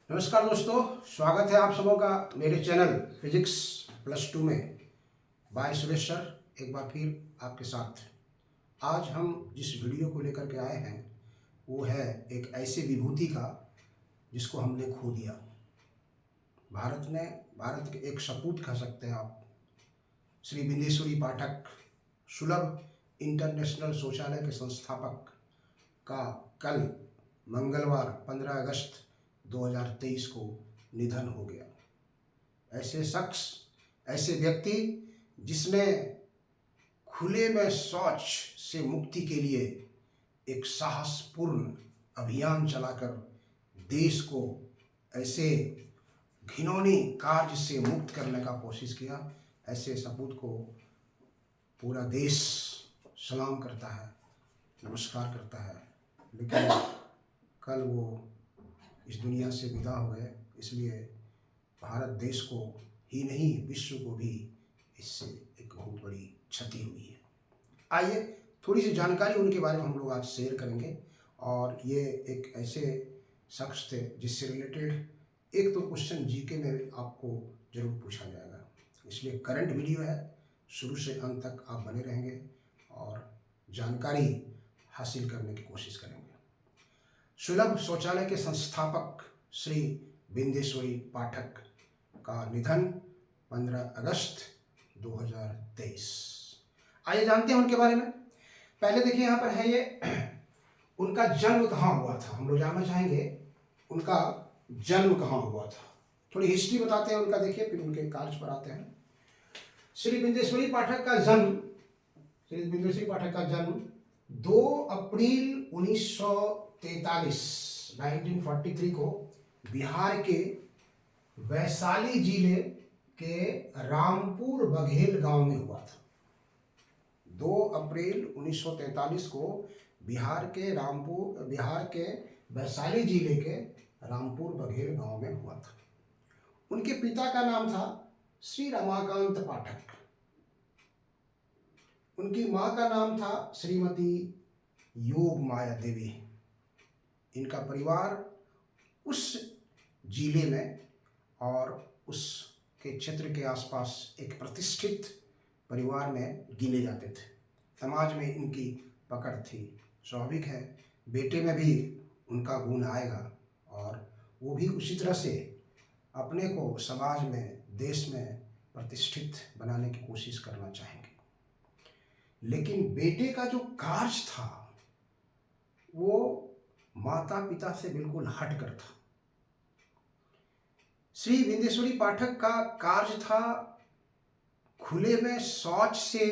नमस्कार दोस्तों, स्वागत है आप सबों का मेरे चैनल फिजिक्स प्लस 2 में। बाय सुरेश सर एक बार फिर आपके साथ। आज हम जिस वीडियो को लेकर के आए हैं वो है एक ऐसे विभूति का जिसको हमने खो दिया। भारत के एक सपूत कह सकते हैं आप, श्री बिंदेश्वरी पाठक, सुलभ इंटरनेशनल शौचालय के संस्थापक का कल मंगलवार 15 अगस्त 2023 को निधन हो गया। ऐसे शख्स, ऐसे व्यक्ति जिसने खुले में शौच से मुक्ति के लिए एक साहसपूर्ण अभियान चलाकर देश को ऐसे घिनौनी कार्य से मुक्त करने का कोशिश किया। ऐसे सपूत को पूरा देश सलाम करता है, नमस्कार करता है, लेकिन कल वो इस दुनिया से विदा हो गए। इसलिए भारत देश को ही नहीं विश्व को भी इससे एक बहुत बड़ी क्षति हुई है। आइए थोड़ी सी जानकारी उनके बारे में हम लोग आज शेयर करेंगे। और ये एक ऐसे शख्स थे जिससे रिलेटेड एक तो क्वेश्चन जीके में आपको जरूर पूछा जाएगा, इसलिए करंट वीडियो है, शुरू से अंत तक आप बने रहेंगे और जानकारी हासिल करने की कोशिश करेंगे। सुलभ शौचालय के संस्थापक श्री बिंदेश्वरी पाठक का निधन 15 अगस्त 2023। आइए जानते हैं उनके बारे में। पहले देखिए यहाँ पर है ये उनका जन्म कहाँ हुआ था, हम लोग जानना चाहेंगे उनका जन्म कहाँ हुआ था। थोड़ी हिस्ट्री बताते हैं उनका, देखिए फिर उनके कार्य पर आते हैं। श्री बिंदेश्वरी पाठक का जन्म 2 अप्रैल 1943 को बिहार के वैशाली जिले के रामपुर बघेल गांव में हुआ था। 2 अप्रैल 1943 को बिहार के वैशाली जिले के रामपुर बघेल गांव में हुआ था। उनके पिता का नाम था श्री रमाकांत पाठक, उनकी मां का नाम था श्रीमती योग माया देवी। इनका परिवार उस जिले में और उसके क्षेत्र के आसपास एक प्रतिष्ठित परिवार में गिने जाते थे। समाज में इनकी पकड़ थी। स्वाभाविक है बेटे में भी उनका गुण आएगा और वो भी उसी तरह से अपने को समाज में, देश में प्रतिष्ठित बनाने की कोशिश करना चाहेंगे। लेकिन बेटे का जो कार्य था वो माता पिता से बिल्कुल हटकर था। श्री बिंदेश्वरी पाठक का कार्य था खुले में शौच से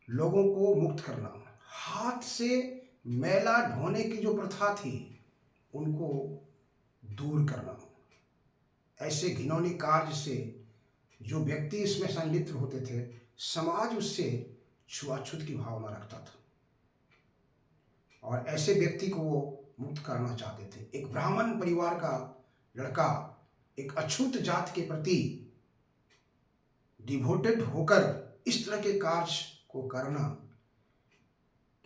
लोगों को मुक्त करना, हाथ से मैला ढोने की जो प्रथा थी उनको दूर करना। ऐसे घिनौनी कार्य से जो व्यक्ति इसमें संलिप्त होते थे, समाज उससे छुआछूत की भावना रखता था और ऐसे व्यक्ति को वो मुक्त करना चाहते थे। एक ब्राह्मण परिवार का लड़का एक अछूत जात के प्रति डिवोटेड होकर इस तरह के कार्य को करना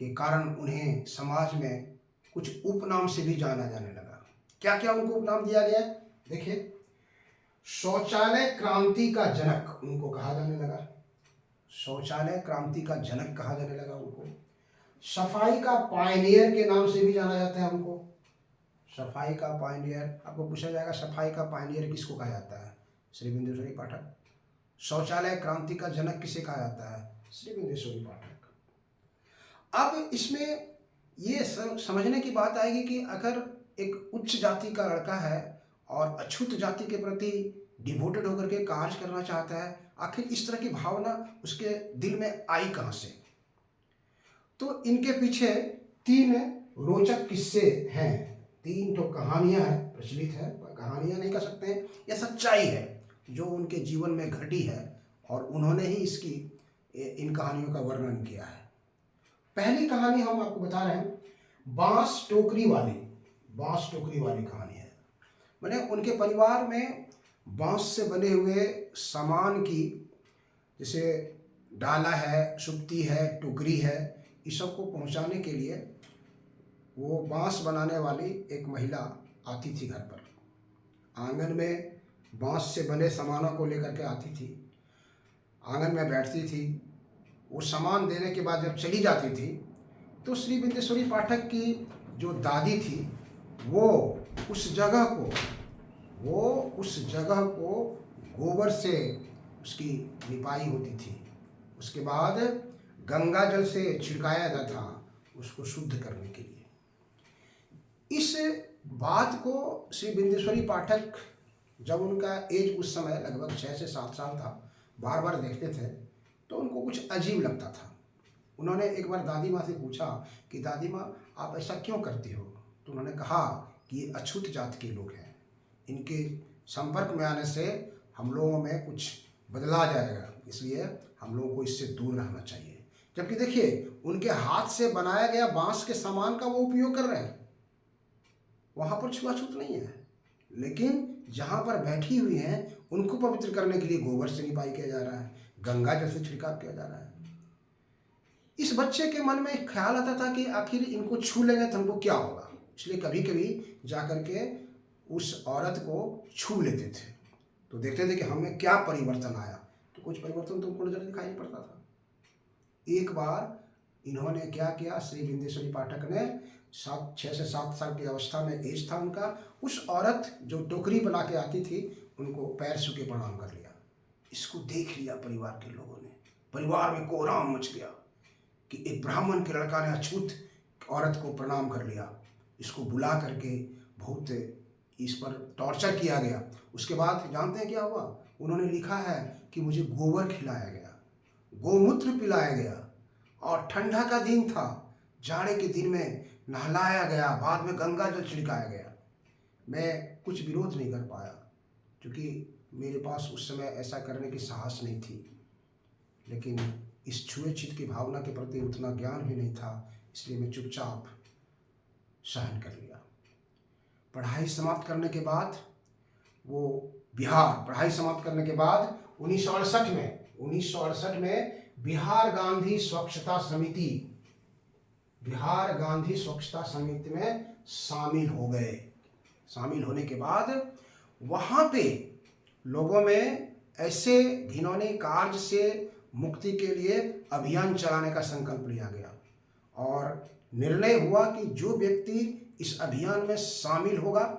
के कारण उन्हें समाज में कुछ उपनाम से भी जाना जाने लगा। क्या क्या उनको उपनाम दिया गया, देखिए। शौचालय क्रांति का जनक उनको कहा जाने लगा, शौचालय क्रांति का जनक कहा जाने लगा उनको। सफाई का पायनियर के नाम से भी जाना जाता है उनको, सफाई का पायनियर। आपको पूछा जाएगा सफाई का पायनियर किसको कहा जाता है, श्री बिंदेश्वरी पाठक। शौचालय क्रांति का जनक किसे कहा जाता है, श्री बिंदेश्वरी पाठक। अब इसमें ये समझने की बात आएगी कि अगर एक उच्च जाति का लड़का है और अछूत जाति के प्रति डिवोटेड होकर के कार्य करना चाहता है, आखिर इस तरह की भावना उसके दिल में आई कहाँ से। तो इनके पीछे 3 रोचक किस्से हैं, 3 तो कहानियां हैं, प्रचलित है, कहानियां नहीं कह सकते हैं, यह सच्चाई है जो उनके जीवन में घटी है और उन्होंने ही इन कहानियों का वर्णन किया है। पहली कहानी हम आपको बता रहे हैं, बांस टोकरी वाली कहानी है। मैंने उनके परिवार में बांस से बने हुए सामान की, जैसे डाला है, सुप्ती है, टोकरी है, इस सब को पहुंचाने के लिए वो बांस बनाने वाली एक महिला आती थी घर पर। आंगन में बांस से बने सामानों को लेकर के आती थी, आंगन में बैठती थी। वो सामान देने के बाद जब चली जाती थी तो श्री बिंदेश्वरी पाठक की जो दादी थी वो उस जगह को गोबर से उसकी लिपाई होती थी। उसके बाद गंगा जल से छिड़काया जाता था उसको शुद्ध करने के लिए। इस बात को श्री बिंदेश्वरी पाठक, जब उनका एज उस समय लगभग 6 से 7 साल था, बार बार देखते थे तो उनको कुछ अजीब लगता था। उन्होंने एक बार दादी माँ से पूछा कि दादी माँ, आप ऐसा क्यों करती हो? तो उन्होंने कहा कि ये अछूत जात के लोग हैं, इनके संपर्क में आने से हम लोगों में कुछ बदला जाएगा, इसलिए हम लोगों को इससे दूर रहना चाहिए। जबकि देखिए, उनके हाथ से बनाया गया बांस के सामान का वो उपयोग कर रहे हैं, वहाँ पर छुआछूत नहीं है। लेकिन जहाँ पर बैठी हुई हैं उनको पवित्र करने के लिए गोबर से लिपाई किया जा रहा है, गंगा जल से छिड़काव किया जा रहा है। इस बच्चे के मन में एक ख्याल आता था कि आखिर इनको छू लेंगे तो हमको क्या होगा, इसलिए कभी कभी जा कर के उस औरत को छू लेते थे तो देखते थे कि हमें क्या परिवर्तन आया। तो कुछ परिवर्तन तो उनको नजर दिखाई पड़ता था। एक बार इन्होंने क्या किया, श्री बिंदेश्वरी पाठक ने 6 से 7 साल की अवस्था में एज था उनका, उस औरत जो टोकरी बना के आती थी उनको पैर छू के प्रणाम कर लिया। इसको देख लिया परिवार के लोगों ने, परिवार में कोहराम मच गया कि एक ब्राह्मण के लड़का ने अछूत औरत को प्रणाम कर लिया। इसको बुला करके बहुत इस पर टॉर्चर किया गया। उसके बाद जानते हैं क्या हुआ? उन्होंने लिखा है कि मुझे गोबर खिलाया गया, गोमूत्र पिलाया गया, और ठंडा का दिन था, जाड़े के दिन में नहलाया गया, बाद में गंगा जल छिड़काया गया। मैं कुछ विरोध नहीं कर पाया क्योंकि मेरे पास उस समय ऐसा करने की साहस नहीं थी, लेकिन इस छुएछूत की भावना के प्रति उतना ज्ञान भी नहीं था, इसलिए मैं चुपचाप सहन कर लिया। पढ़ाई समाप्त करने के बाद वो पढ़ाई समाप्त करने के बाद 1968 में बिहार गांधी स्वच्छता समिति में शामिल हो गए। शामिल होने के बाद वहाँ पे लोगों में ऐसे घिनौने कार्य से मुक्ति के लिए अभियान चलाने का संकल्प लिया गया और निर्णय हुआ कि जो व्यक्ति इस अभियान में शामिल होगा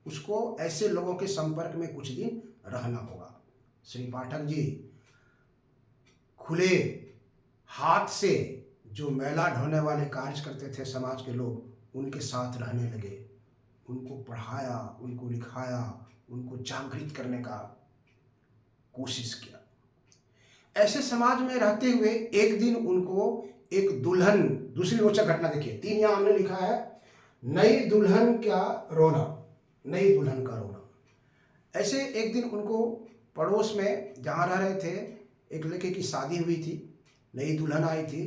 उसको ऐसे लोगों के संपर्क में कुछ दिन रहना होगा। श्री पाठक जी खुले हाथ से जो मैला ढोने वाले कार्य करते थे समाज के लोग, उनके साथ रहने लगे, उनको पढ़ाया, उनको लिखाया, उनको जागृत करने का कोशिश किया। ऐसे समाज में रहते हुए एक दिन उनको एक दुल्हन, दूसरी रोचक घटना देखिए, 3 यहाँ हमने लिखा है, नई दुल्हन का रोना। ऐसे एक दिन उनको पड़ोस में जहाँ रह रहे थे एक लड़के की शादी हुई थी, नई दुल्हन आई थी,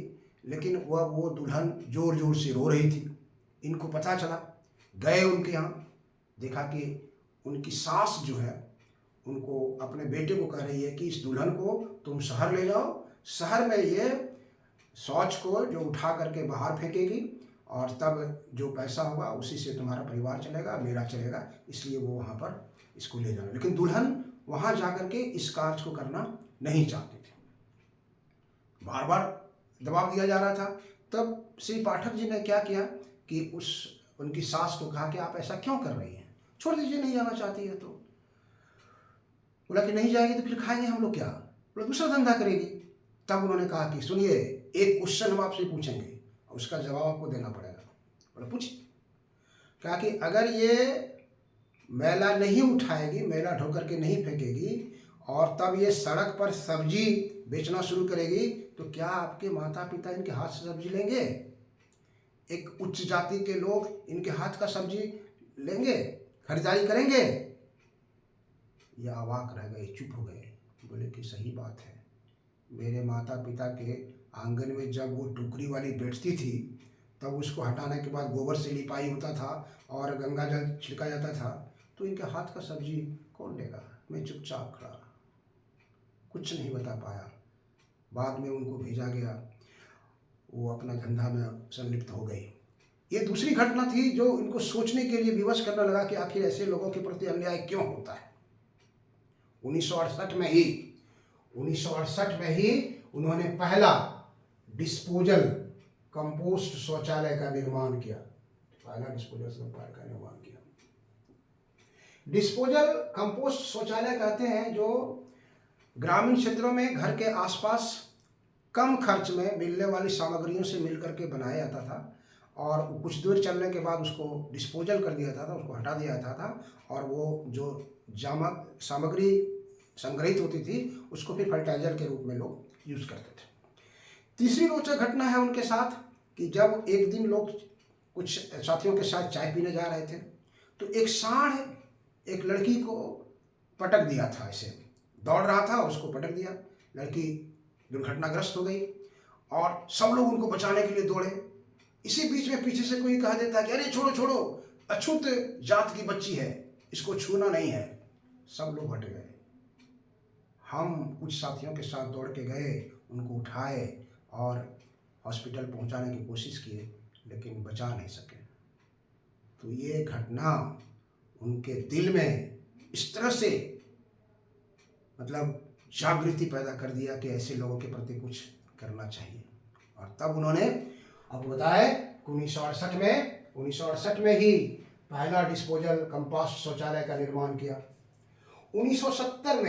लेकिन वो दुल्हन जोर जोर से रो रही थी। इनको पता चला, गए उनके यहाँ, देखा कि उनकी सास जो है उनको अपने बेटे को कह रही है कि इस दुल्हन को तुम शहर ले जाओ, शहर में ये शौच को जो उठा करके बाहर फेंकेगी और तब जो पैसा होगा उसी से तुम्हारा परिवार चलेगा, मेरा चलेगा, इसलिए वो वहाँ पर इसको ले जाना। लेकिन दुल्हन वहाँ जा करके इस कार्य को करना नहीं चाहती थी, बार बार दबाव दिया जा रहा था। तब श्री पाठक जी ने क्या किया कि उनकी सास को कहा कि आप ऐसा क्यों कर रही हैं, छोड़ दीजिए, नहीं जाना चाहती है तो। बोला कि नहीं जाएगी तो फिर खाएंगे हम लोग क्या, बोला दूसरा धंधा करेगी। तब उन्होंने कहा कि सुनिए, एक क्वेश्चन हम आपसे पूछेंगे और उसका जवाब आपको देना पड़ेगा। बोला पूछिए। कहा कि अगर ये मैला नहीं उठाएगी, मैला ढो करके नहीं फेंकेगी और तब ये सड़क पर सब्जी बेचना शुरू करेगी तो क्या आपके माता पिता इनके हाथ से सब्जी लेंगे? एक उच्च जाति के लोग इनके हाथ का सब्जी लेंगे, खरीदारी करेंगे? ये अवाक रह गए, चुप हो गए। बोले कि सही बात है, मेरे माता पिता के आंगन में जब वो टोकरी वाली बैठती थी तब उसको हटाने के बाद गोबर से लिपाई होता था और गंगा जल छिड़का जाता था, तो इनके हाथ का सब्जी कौन लेगा? मैं चुपचाप खड़ा, कुछ नहीं बता पाया। बाद में उनको भेजा गया, वो अपना धंधा में संलिप्त हो गई। ये दूसरी घटना थी जो इनको सोचने के लिए विवश करने लगा कि आखिर ऐसे लोगों के प्रति अन्याय क्यों होता है। 1968 में ही उन्होंने पहला डिस्पोजल कंपोस्ट शौचालय का निर्माण किया। डिस्पोजल कंपोस्ट शौचालय कहते हैं जो ग्रामीण क्षेत्रों में घर के आसपास कम खर्च में मिलने वाली सामग्रियों से मिलकर के बनाया जाता था और कुछ दूर चलने के बाद उसको डिस्पोजल कर दिया जाता था, उसको हटा दिया जाता था और वो जो सामग्री संग्रहित होती थी उसको फिर फर्टिलाइजर के रूप में लोग यूज़ करते थे। तीसरी रोचक घटना है उनके साथ कि जब एक दिन लोग कुछ साथियों के साथ चाय पीने जा रहे थे तो एक सांड एक लड़की को पटक दिया था। ऐसे दौड़ रहा था, उसको पटक दिया, लड़की दुर्घटनाग्रस्त हो गई और सब लोग उनको बचाने के लिए दौड़े। इसी बीच में पीछे से कोई कह देता कि अरे छोड़ो छोड़ो, अछूत जात की बच्ची है, इसको छूना नहीं है। सब लोग हट गए। हम कुछ साथियों के साथ दौड़ के गए, उनको उठाए और हॉस्पिटल पहुंचाने की कोशिश किए, लेकिन बचा नहीं सके। तो ये घटना उनके दिल में इस तरह से मतलब जागृति पैदा कर दिया कि ऐसे लोगों के प्रति कुछ करना चाहिए। और तब उन्होंने आपको बताया 1968 में ही पहला डिस्पोजल कंपोस्ट शौचालय का निर्माण किया। 1970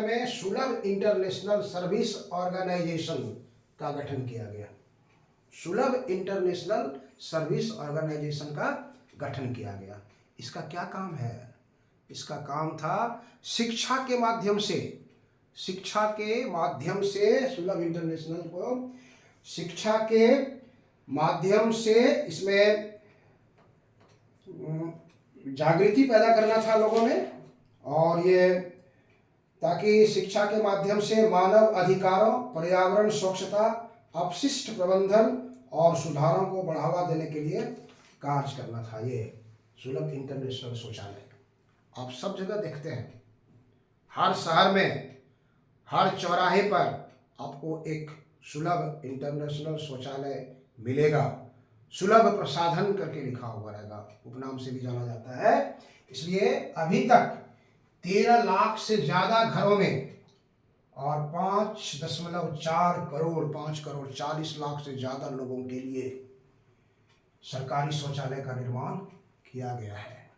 में सुलभ इंटरनेशनल सर्विस ऑर्गेनाइजेशन का गठन किया गया। सुलभ इंटरनेशनल सर्विस ऑर्गेनाइजेशन का गठन किया गया। इसका क्या काम है? इसका काम था शिक्षा के माध्यम से सुलभ इंटरनेशनल को शिक्षा के माध्यम से इसमें जागृति पैदा करना था लोगों में, और ये ताकि शिक्षा के माध्यम से मानव अधिकारों, पर्यावरण स्वच्छता, अपशिष्ट प्रबंधन और सुधारों को बढ़ावा देने के लिए कार्य करना था। ये सुलभ इंटरनेशनल शौचालय आप सब जगह देखते हैं, हर शहर में हर चौराहे पर आपको एक सुलभ इंटरनेशनल शौचालय मिलेगा। सुलभ प्रसाधन करके लिखा हुआ रहेगा, उपनाम से भी जाना जाता है। इसलिए अभी तक 13 लाख से ज़्यादा घरों में और 5 करोड़ 40 लाख से ज़्यादा लोगों के लिए सरकारी शौचालय का निर्माण किया गया है।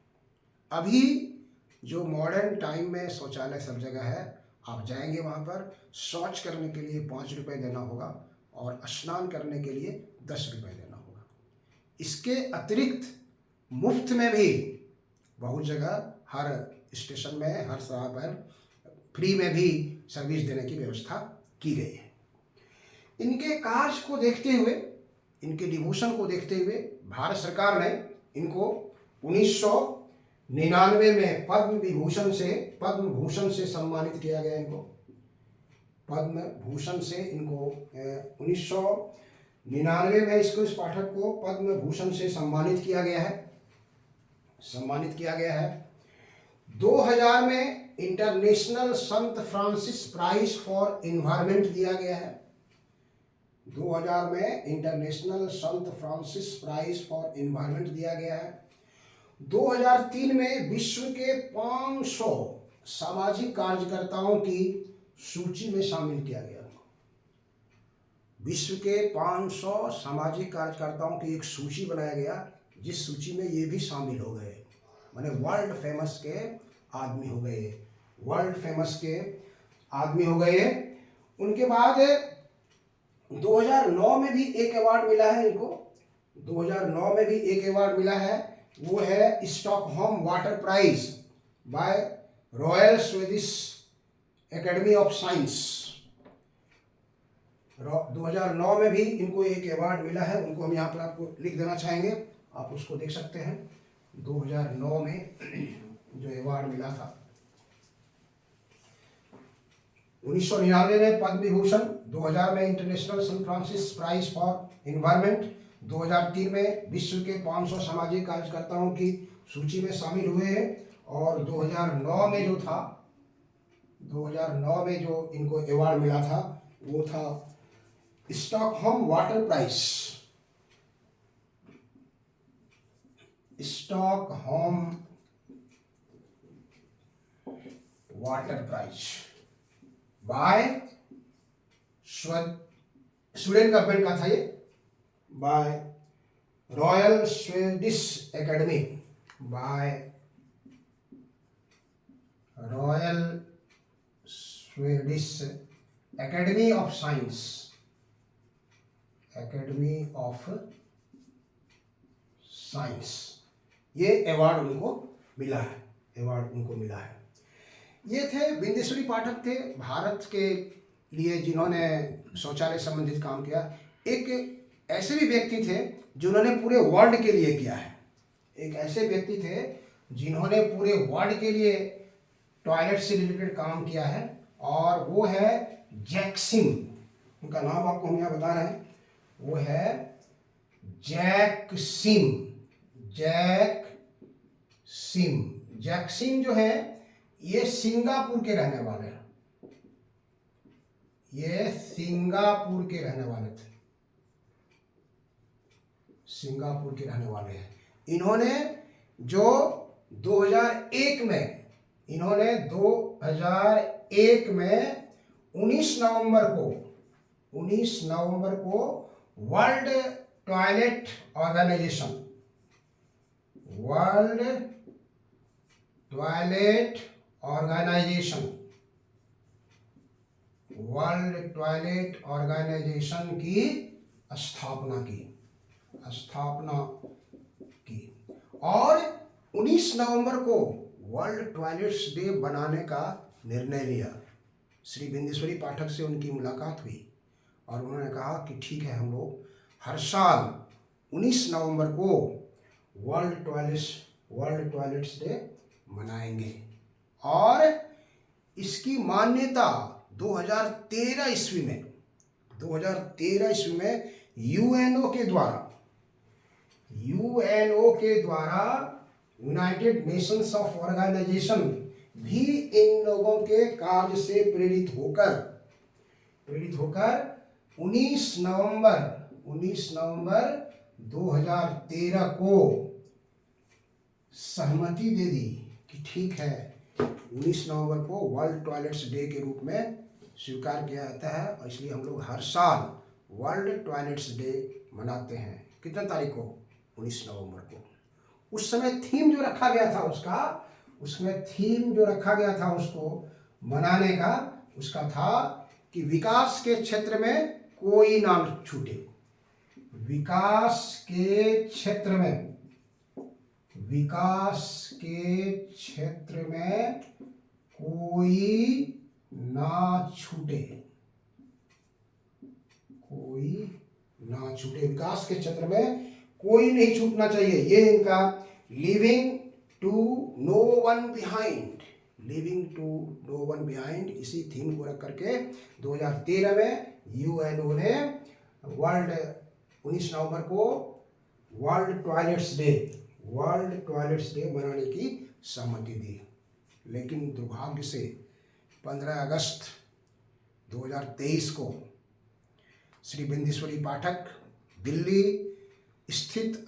अभी जो मॉडर्न टाइम में शौचालय सब जगह है, आप जाएंगे वहाँ पर शौच करने के लिए 5 रुपये देना होगा और स्नान करने के लिए 10 रुपये देना होगा। इसके अतिरिक्त मुफ्त में भी बहुत जगह हर स्टेशन में, हर सड़क पर फ्री में भी सर्विस देने की व्यवस्था की गई है। इनके कार्य को देखते हुए, इनके डिवोशन को देखते हुए भारत सरकार ने इनको 1999 में पद्म भूषण से सम्मानित किया गया। इनको पद्म भूषण से 1999 में इस पाठक को पद्म भूषण से सम्मानित किया गया है। 2000 में international Sant Francis prize for environment दिया गया है। 2000 में international Sant Francis prize for environment दिया गया है। 2003 में विश्व के 500 सामाजिक कार्यकर्ताओं की सूची में शामिल किया गया। विश्व के 500 सामाजिक कार्यकर्ताओं की एक सूची बनाया गया, जिस सूची में ये भी शामिल हो गए, माने वर्ल्ड फेमस के आदमी हो गए। उनके बाद 2009 में भी एक अवार्ड मिला है इनको। 2009 में भी एक अवार्ड मिला है, वो है Stockholm Water Prize by Royal Swedish Academy of Science. 2009 में भी इनको एक अवार्ड मिला है, उनको हम यहाँ पर आपको लिख देना चाहेंगे, आप उसको देख सकते हैं। 2009 में जो अवार्ड मिला था, 1999 में पद्म विभूषण, 2000 में international sun Francis prize for environment, 2003 में विश्व के 500 सामाजिक कार्यकर्ताओं की सूची में शामिल हुए हैं, और 2009 में जो इनको अवार्ड मिला था वो था Stockholm Water Prize. Stockholm Water Prize by Sweden government का था ये, by Royal Swedish Academy, by Royal Swedish Academy of Science, Academy of Science, ये अवार्ड उनको मिला है, अवार्ड उनको मिला है। ये थे बिंदेश्वरी पाठक, थे भारत के लिए जिन्होंने शौचालय संबंधित काम किया। एक ऐसे भी व्यक्ति थे जिन्होंने पूरे वर्ल्ड के लिए किया है, एक ऐसे व्यक्ति थे जिन्होंने पूरे वर्ल्ड के लिए टॉयलेट से रिलेटेड काम किया है, और वो है जैक सिम। उनका नाम आपको हम यहाँ बता रहे हैं, वो है Jack Sim. Jack Sim, Jack Sim जो है ये सिंगापुर के रहने वाले हैं, ये सिंगापुर के रहने वाले थे, सिंगापुर के रहने वाले हैं। इन्होंने जो 2001 में, इन्होंने 2001 में 19 नवंबर को World Toilet Organization, World Toilet Organization, World Toilet Organization की स्थापना की, और 19 नवंबर को वर्ल्ड टॉयलेट्स डे बनाने का निर्णय लिया। श्री बिंदेश्वरी पाठक से उनकी मुलाकात हुई और उन्होंने कहा कि ठीक है, हम लोग हर साल 19 नवंबर को वर्ल्ड टॉयलेट्स डे मनाएंगे। और इसकी मान्यता 2013 ईस्वी में यूएनओ के द्वारा यूनाइटेड नेशंस ऑफ ऑर्गेनाइजेशन भी इन लोगों के कार्य से प्रेरित होकर 19 नवंबर 2013 को सहमति दे दी कि ठीक है, 19 नवंबर को वर्ल्ड टॉयलेट्स डे के रूप में स्वीकार किया जाता है, और इसलिए हम लोग हर साल वर्ल्ड टॉयलेट्स डे मनाते हैं। कितने तारीख को? 19 नवंबर को। उस समय थीम जो रखा गया था उसको मनाने का, उसका था कि विकास के क्षेत्र में कोई ना छूटे, विकास के क्षेत्र में कोई ना छूटे, विकास के क्षेत्र में कोई नहीं छूटना चाहिए। ये इनका leaving to no one behind, इसी थीम को रख करके 2013 में यूएनओ ने 19 नवंबर को वर्ल्ड टॉयलेट्स डे मनाने की सहमति दी। लेकिन दुर्भाग्य से 15 अगस्त 2023 को श्री बिंदेश्वरी पाठक दिल्ली स्थित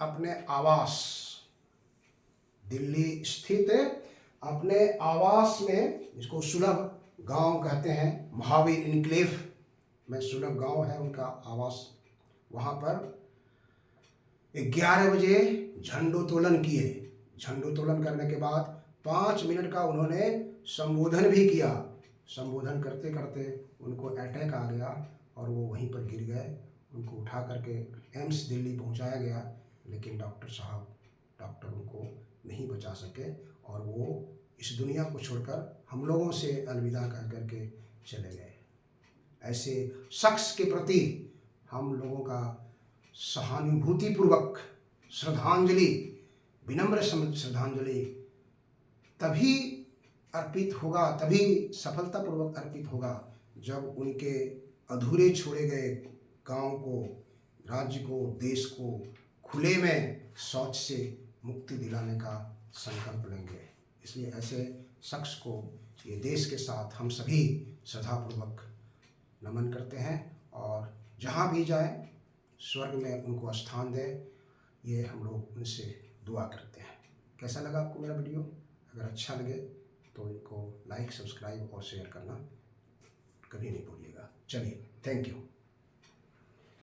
अपने आवास में, जिसको सुलभ गांव कहते हैं, महावीर इनक्लेव में सुलभ गांव है उनका आवास, वहां पर 11 बजे झंडोत्तोलन किए। झंडोत्तोलन करने के बाद 5 मिनट का उन्होंने संबोधन भी किया। संबोधन करते करते उनको अटैक आ गया और वो वहीं पर गिर गए। उनको उठा करके एम्स दिल्ली पहुंचाया गया, लेकिन डॉक्टर उनको नहीं बचा सके और वो इस दुनिया को छोड़कर हम लोगों से अलविदा कह करके चले गए। ऐसे शख्स के प्रति हम लोगों का सहानुभूतिपूर्वक श्रद्धांजलि, विनम्र श्रद्धांजलि तभी अर्पित होगा, तभी सफलतापूर्वक अर्पित होगा जब उनके अधूरे छोड़े गए गांव को, राज्य को, देश को खुले में शौच से मुक्ति दिलाने का संकल्प लेंगे। इसलिए ऐसे शख्स को ये देश के साथ हम सभी श्रद्धापूर्वक नमन करते हैं, और जहाँ भी जाए स्वर्ग में उनको स्थान दे, ये हम लोग उनसे दुआ करते हैं। कैसा लगा आपको मेरा वीडियो? अगर अच्छा लगे तो इनको लाइक, सब्सक्राइब और शेयर करना कभी नहीं भूलिएगा। चलिए, थैंक यू।